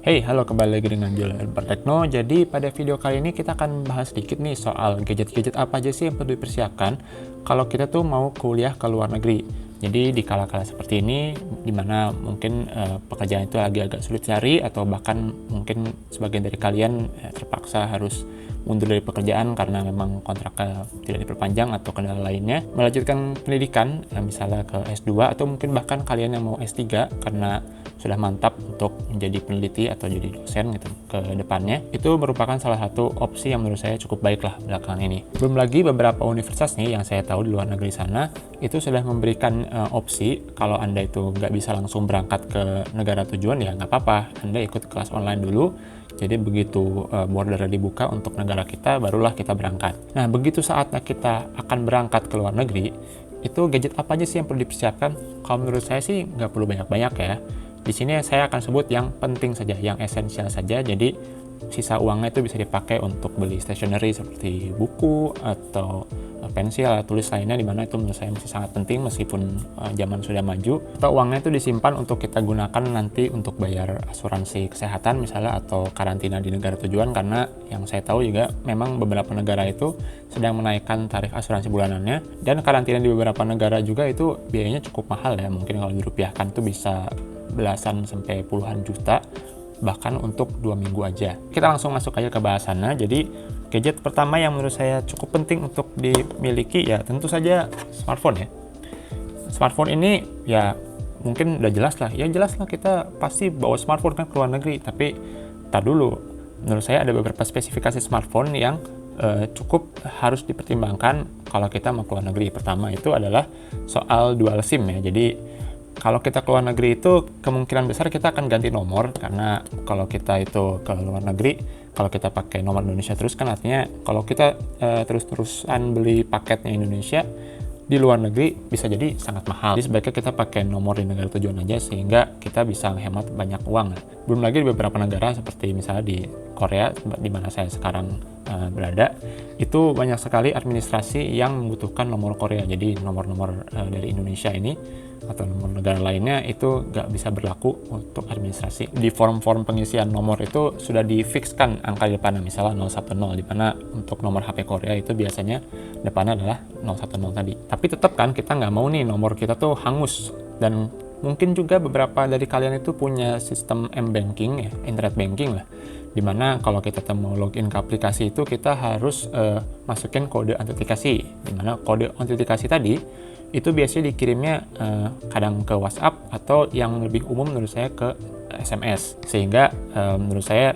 Hey, halo, kembali lagi dengan Julian Tekno. Jadi pada video kali ini kita akan bahas sedikit nih soal gadget-gadget apa aja sih yang perlu dipersiapkan kalau kita tuh mau kuliah ke luar negeri. Jadi di kala-kala seperti ini, dimana mungkin pekerjaan itu lagi agak sulit cari, atau bahkan mungkin sebagian dari kalian terpaksa harus mundur dari pekerjaan karena memang kontraknya tidak diperpanjang atau kendala lainnya, melanjutkan pendidikan, misalnya ke S2, atau mungkin bahkan kalian yang mau S3 karena sudah mantap untuk menjadi peneliti atau jadi dosen gitu ke depannya, itu merupakan salah satu opsi yang menurut saya cukup baik lah belakangan ini. Belum lagi beberapa universitas nih yang saya tahu di luar negeri sana itu sudah memberikan opsi kalau Anda itu nggak bisa langsung berangkat ke negara tujuan, ya nggak apa-apa, Anda ikut kelas online dulu. Jadi begitu border dibuka untuk negara kita, barulah kita berangkat. Nah, begitu saatnya kita akan berangkat ke luar negeri, itu gadget apa aja sih yang perlu dipersiapkan? Kalau menurut saya sih nggak perlu banyak-banyak ya. Di sini saya akan sebut yang penting saja, yang esensial saja. Jadi sisa uangnya itu bisa dipakai untuk beli stationery seperti buku atau pensil atau tulis lainnya, dimana itu menurut saya masih sangat penting meskipun zaman sudah maju. Atau uangnya itu disimpan untuk kita gunakan nanti untuk bayar asuransi kesehatan misalnya, atau karantina di negara tujuan, karena yang saya tahu juga memang beberapa negara itu sedang menaikkan tarif asuransi bulanannya, dan karantina di beberapa negara juga itu biayanya cukup mahal ya, mungkin kalau dirupiahkan tuh bisa belasan sampai puluhan juta bahkan untuk 2 minggu aja. Kita langsung masuk aja ke bahasannya. Jadi gadget pertama yang menurut saya cukup penting untuk dimiliki ya tentu saja smartphone ya. Smartphone ini ya mungkin udah jelas lah kita pasti bawa smartphone kan ke luar negeri, tapi tar dulu, menurut saya ada beberapa spesifikasi smartphone yang cukup harus dipertimbangkan kalau kita mau ke luar negeri. Pertama itu adalah soal dual SIM ya. Jadi kalau kita ke luar negeri itu kemungkinan besar kita akan ganti nomor, karena kalau kita itu ke luar negeri, kalau kita pakai nomor Indonesia terus kan artinya kalau kita terus-terusan beli paketnya Indonesia di luar negeri bisa jadi sangat mahal. Jadi sebaiknya kita pakai nomor di negara tujuan aja sehingga kita bisa menghemat banyak uang. Belum lagi di beberapa negara seperti misalnya di Korea, di mana saya sekarang berada, itu banyak sekali administrasi yang membutuhkan nomor Korea. Jadi nomor-nomor dari Indonesia ini atau nomor negara lainnya itu nggak bisa berlaku untuk administrasi. Di form-form pengisian nomor itu sudah difikskan angka di depannya, misalnya 010, di mana untuk nomor HP Korea itu biasanya depannya adalah 010 tadi. Tapi tetap kan kita nggak mau nih nomor kita tuh hangus, dan mungkin juga beberapa dari kalian itu punya sistem M-Banking ya, internet banking lah, dimana kalau kita mau login ke aplikasi itu kita harus masukin kode autentikasi, dimana kode autentikasi tadi itu biasanya dikirimnya kadang ke WhatsApp atau yang lebih umum menurut saya ke SMS, sehingga menurut saya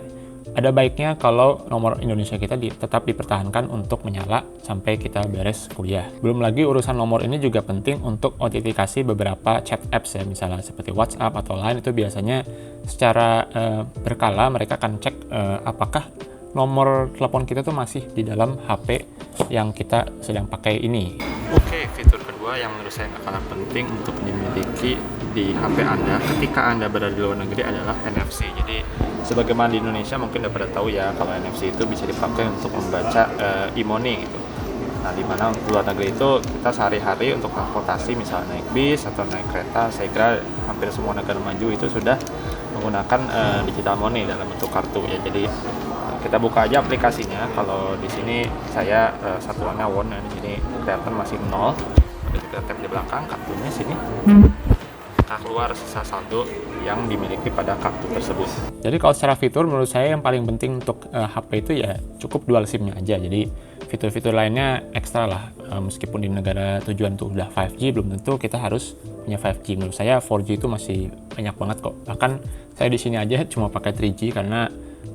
ada baiknya kalau nomor Indonesia kita tetap dipertahankan untuk menyala sampai kita beres kuliah. Belum lagi urusan nomor ini juga penting untuk autentikasi beberapa chat apps ya, misalnya seperti WhatsApp atau Line, itu biasanya secara berkala mereka akan cek apakah nomor telepon kita tuh masih di dalam HP yang kita sedang pakai ini. Oke, fitur kedua yang menurut saya nggak kalah penting untuk dimiliki di HP Anda ketika Anda berada di luar negeri adalah NFC. Jadi sebagaimana di Indonesia mungkin udah pada tahu ya, kalau NFC itu bisa dipakai untuk membaca e-money gitu. Nah, di mana di luar negeri itu kita sehari-hari untuk transportasi, misalnya naik bis atau naik kereta, saya kira hampir semua negara maju itu sudah menggunakan digital money dalam bentuk kartu ya. Jadi kita buka aja aplikasinya. Kalau di sini saya satuannya won, di sini kelihatan masih 0. Kita tap di belakang kartunya sini. Nah, keluar sisa saldo yang dimiliki pada kartu tersebut. Jadi kalau secara fitur menurut saya yang paling penting untuk HP itu ya cukup dual SIM-nya aja. Jadi fitur-fitur lainnya ekstra lah. Meskipun di negara tujuan tuh udah 5G, belum tentu kita harus punya 5G. Menurut saya 4G itu masih banyak banget kok. Bahkan saya di sini aja cuma pakai 3G karena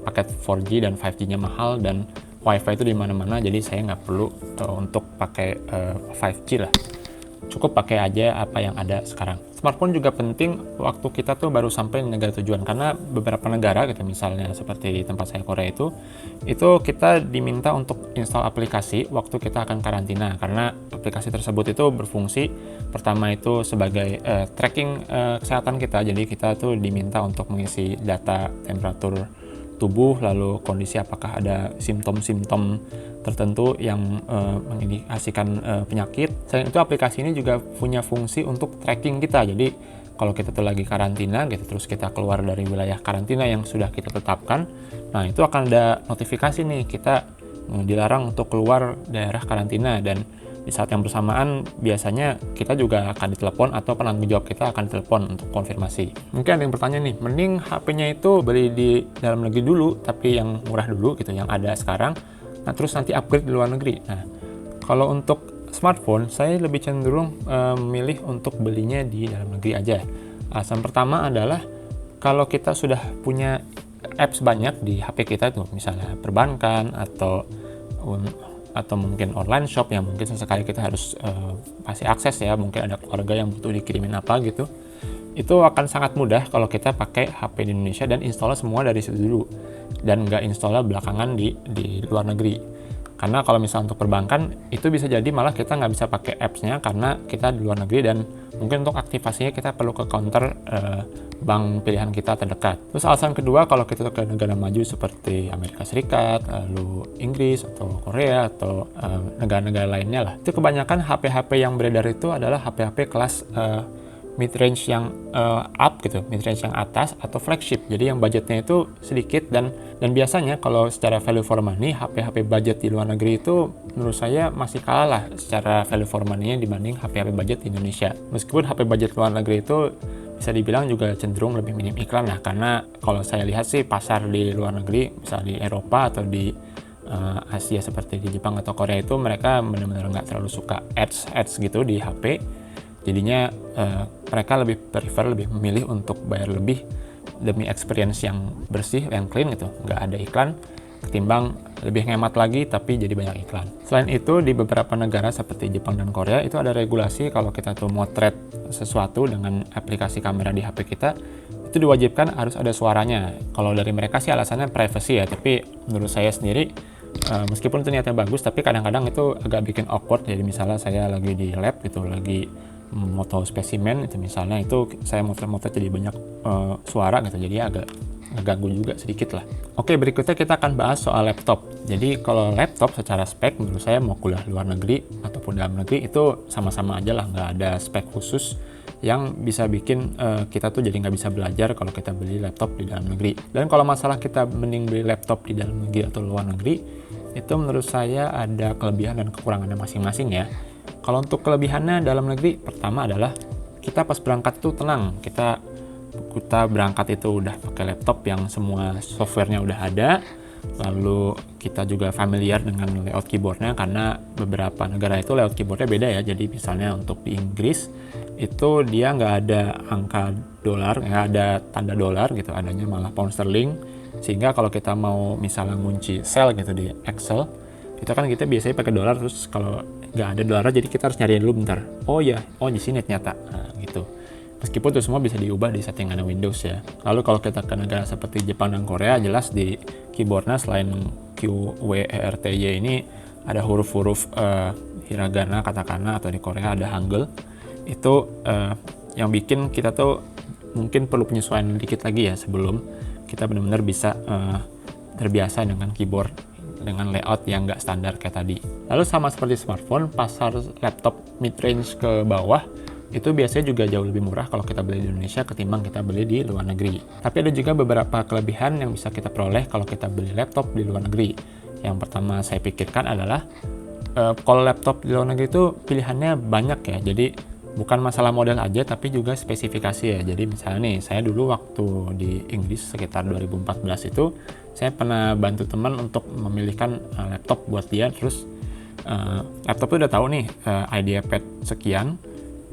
paket 4G dan 5G-nya mahal, dan WiFi itu di mana-mana, jadi saya nggak perlu untuk pakai 5G lah. Cukup pakai aja apa yang ada sekarang. Smartphone juga penting waktu kita tuh baru sampai di negara tujuan, karena beberapa negara gitu, misalnya seperti di tempat saya Korea itu kita diminta untuk install aplikasi waktu kita akan karantina, karena aplikasi tersebut itu berfungsi pertama itu sebagai tracking kesehatan kita. Jadi kita tuh diminta untuk mengisi data temperatur tubuh, lalu kondisi apakah ada simptom-simptom tertentu yang mengindikasikan penyakit. Selain itu aplikasi ini juga punya fungsi untuk tracking kita. Jadi kalau kita tuh lagi karantina gitu, terus kita keluar dari wilayah karantina yang sudah kita tetapkan, nah itu akan ada notifikasi nih, kita dilarang untuk keluar daerah karantina, dan di saat yang bersamaan biasanya kita juga akan ditelepon atau penanggung jawab kita akan ditelepon untuk konfirmasi. Mungkin ada yang bertanya nih, mending HP-nya itu beli di dalam negeri dulu, tapi yang murah dulu gitu, yang ada sekarang, nah terus nanti upgrade di luar negeri. Nah, kalau untuk smartphone, saya lebih cenderung memilih untuk belinya di dalam negeri aja. Alasan pertama adalah kalau kita sudah punya apps banyak di HP kita tuh, misalnya perbankan atau mungkin online shop yang mungkin sesekali kita harus kasih akses ya, mungkin ada keluarga yang butuh dikirimin apa gitu, itu akan sangat mudah kalau kita pakai HP di Indonesia dan install semua dari situ dulu, dan nggak install belakangan di luar negeri. Karena kalau misalnya untuk perbankan, itu bisa jadi malah kita nggak bisa pakai apps-nya karena kita di luar negeri, dan mungkin untuk aktivasinya kita perlu ke counter bank pilihan kita terdekat. Terus alasan kedua, kalau kita ke negara maju seperti Amerika Serikat, lalu Inggris atau Korea atau negara-negara lainnya lah, itu kebanyakan HP-HP yang beredar itu adalah HP-HP kelas mid-range yang up gitu, mid-range yang atas atau flagship. Jadi yang budgetnya itu sedikit, dan biasanya kalau secara value for money, HP-HP budget di luar negeri itu menurut saya masih kalah lah secara value for money-nya dibanding HP-HP budget di Indonesia. Meskipun HP budget luar negeri itu bisa dibilang juga cenderung lebih minim iklan lah, karena kalau saya lihat sih pasar di luar negeri, misalnya di Eropa atau di Asia seperti di Jepang atau Korea, itu mereka benar-benar nggak terlalu suka ads gitu di HP. Jadinya mereka lebih memilih untuk bayar lebih demi experience yang bersih, yang clean gitu, nggak ada iklan, ketimbang lebih hemat lagi tapi jadi banyak iklan. Selain itu, di beberapa negara seperti Jepang dan Korea itu ada regulasi kalau kita tuh motret sesuatu dengan aplikasi kamera di HP kita, itu diwajibkan harus ada suaranya. Kalau dari mereka sih alasannya privacy ya, tapi menurut saya sendiri meskipun itu niatnya bagus, tapi kadang-kadang itu agak bikin awkward. Jadi misalnya saya lagi di lab gitu, lagi moto spesimen itu misalnya, itu saya motret jadi banyak suara gitu, jadi agak ngeganggu juga sedikit lah. Oke, berikutnya kita akan bahas soal laptop. Jadi kalau laptop secara spek menurut saya mau kuliah luar negeri ataupun dalam negeri itu sama-sama aja lah, nggak ada spek khusus yang bisa bikin kita tuh jadi nggak bisa belajar kalau kita beli laptop di dalam negeri. Dan kalau masalah kita mending beli laptop di dalam negeri atau luar negeri, itu menurut saya ada kelebihan dan kekurangannya masing-masing ya. Kalau untuk kelebihannya dalam negeri, pertama adalah kita pas berangkat itu tenang. Kita berangkat itu udah pakai laptop yang semua softwarenya udah ada. Lalu kita juga familiar dengan layout keyboardnya, karena beberapa negara itu layout keyboardnya beda ya. Jadi misalnya untuk di Inggris itu dia nggak ada angka dolar, nggak ada tanda dolar gitu, adanya malah pound sterling. Sehingga kalau kita mau misalnya ngunci sel gitu di Excel, itu kan kita biasanya pakai dolar, terus kalau nggak ada dolar jadi kita harus nyari dulu bentar. Oh ya, di sini ternyata, nah, gitu. Meskipun itu semua bisa diubah di settingan Windows ya. Lalu kalau kita ke negara seperti Jepang dan Korea, jelas di keyboardnya selain Q, W, E, R, T, Y ini ada huruf-huruf hiragana, katakana, atau di Korea ada hangul. Itu yang bikin kita tuh mungkin perlu penyesuaian dikit lagi ya sebelum kita benar-benar bisa terbiasa dengan keyboard dengan layout yang nggak standar kayak tadi. Lalu sama seperti smartphone, pasar laptop mid-range ke bawah itu biasanya juga jauh lebih murah kalau kita beli di Indonesia ketimbang kita beli di luar negeri. Tapi ada juga beberapa kelebihan yang bisa kita peroleh kalau kita beli laptop di luar negeri. Yang pertama saya pikirkan adalah kalau laptop di luar negeri itu pilihannya banyak ya. Jadi bukan masalah model aja tapi juga spesifikasi ya. Jadi misalnya nih, saya dulu waktu di Inggris sekitar 2014 itu saya pernah bantu teman untuk memilihkan laptop buat dia. Terus laptop itu udah tahu nih IdeaPad sekian.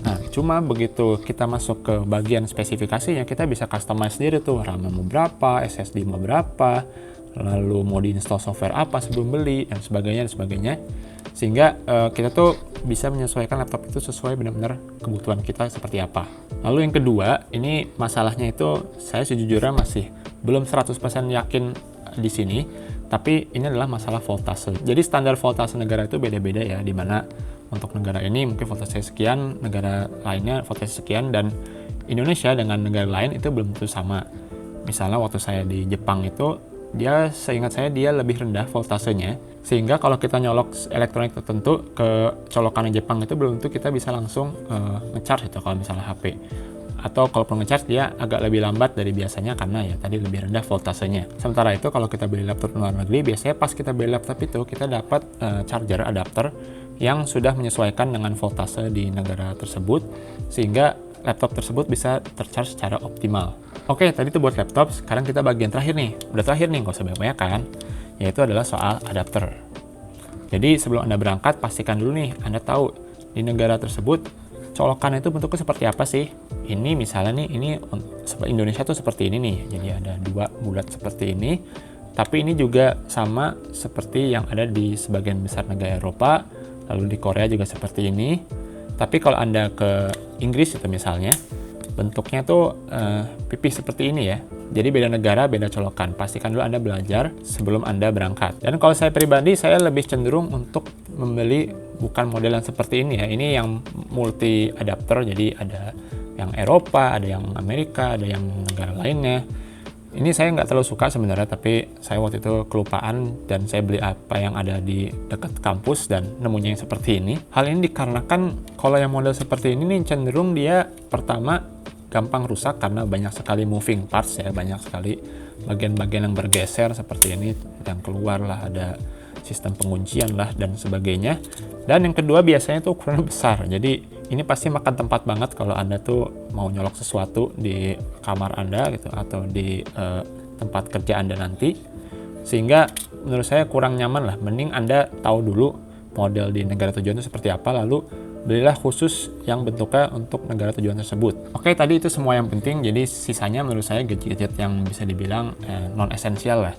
Nah, cuma begitu kita masuk ke bagian spesifikasinya, kita bisa customize sendiri tuh, RAM mau berapa, SSD mau berapa, lalu mau diinstal software apa sebelum beli, dan sebagainya. Sehingga kita tuh bisa menyesuaikan laptop itu sesuai benar-benar kebutuhan kita seperti apa. Lalu yang kedua, ini masalahnya itu saya sejujurnya masih belum 100% yakin di sini, tapi ini adalah masalah voltase. Jadi standar voltase negara itu beda-beda ya, di mana untuk negara ini mungkin voltase sekian, negara lainnya voltase sekian, dan Indonesia dengan negara lain itu belum tentu sama. Misalnya waktu saya di Jepang itu, seingat saya dia lebih rendah voltasenya, sehingga kalau kita nyolok elektronik tertentu ke colokan Jepang itu belum tentu kita bisa langsung nge-charge itu kalau misalnya HP. atau kalaupun ngecharge dia agak lebih lambat dari biasanya karena ya tadi lebih rendah voltasenya. Sementara itu kalau kita beli laptop luar negeri, biasanya pas kita beli laptop itu kita dapat charger adapter yang sudah menyesuaikan dengan voltase di negara tersebut, sehingga laptop tersebut bisa tercharge secara optimal. Oke, tadi itu buat laptop. Sekarang kita bagian terakhir nih. Udah terakhir nih, nggak usah banyak kan? Yaitu adalah soal adapter. Jadi sebelum Anda berangkat, pastikan dulu nih Anda tahu di negara tersebut colokan itu bentuknya seperti apa sih? Ini misalnya nih, ini Indonesia tuh seperti ini nih. Jadi ada 2 bulat seperti ini. Tapi ini juga sama seperti yang ada di sebagian besar negara Eropa. Lalu di Korea juga seperti ini. Tapi kalau Anda ke Inggris itu misalnya, bentuknya tuh pipih seperti ini ya. Jadi beda negara, beda colokan. Pastikan dulu Anda belajar sebelum Anda berangkat. Dan kalau saya pribadi, saya lebih cenderung untuk membeli bukan model yang seperti ini ya. Ini yang multi adapter, jadi ada yang Eropa, ada yang Amerika, ada yang negara lainnya. Ini saya nggak terlalu suka sebenarnya, tapi saya waktu itu kelupaan dan saya beli apa yang ada di dekat kampus dan nemunya yang seperti ini. Hal ini dikarenakan kalau yang model seperti ini nih cenderung dia pertama gampang rusak karena banyak sekali moving parts ya, banyak sekali bagian-bagian yang bergeser seperti ini, yang keluar lah, ada sistem penguncian lah dan sebagainya. Dan yang kedua biasanya tuh ukuran besar, jadi ini pasti makan tempat banget kalau Anda tuh mau nyolok sesuatu di kamar Anda gitu atau di tempat kerja Anda nanti, sehingga menurut saya kurang nyaman lah. Mending Anda tahu dulu model di negara tujuan itu seperti apa, lalu belilah khusus yang bentuknya untuk negara tujuan tersebut. Oke, tadi itu semua yang penting, jadi sisanya menurut saya gadget-gadget yang bisa dibilang non-esensial lah.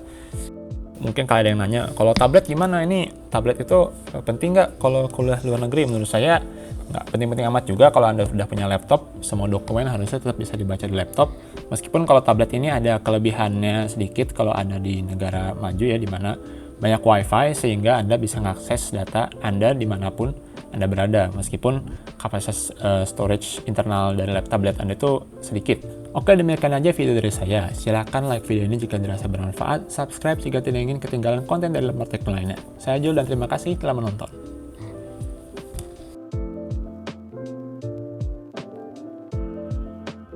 Mungkin kalau ada yang nanya, kalau tablet gimana? Ini tablet itu penting nggak kalau kuliah luar negeri? Menurut saya nggak penting-penting amat juga. Kalau Anda sudah punya laptop, semua dokumen harusnya tetap bisa dibaca di laptop. Meskipun kalau tablet ini ada kelebihannya sedikit kalau Anda di negara maju ya, di mana banyak wifi sehingga Anda bisa mengakses data Anda dimanapun Anda berada, meskipun kapasitas storage internal dari tablet Anda itu sedikit. Oke, demikian aja video dari saya. Silahkan like video ini jika dirasa bermanfaat, subscribe jika tidak ingin ketinggalan konten dari lembar teknologi lainnya. Saya Jul dan terima kasih telah menonton.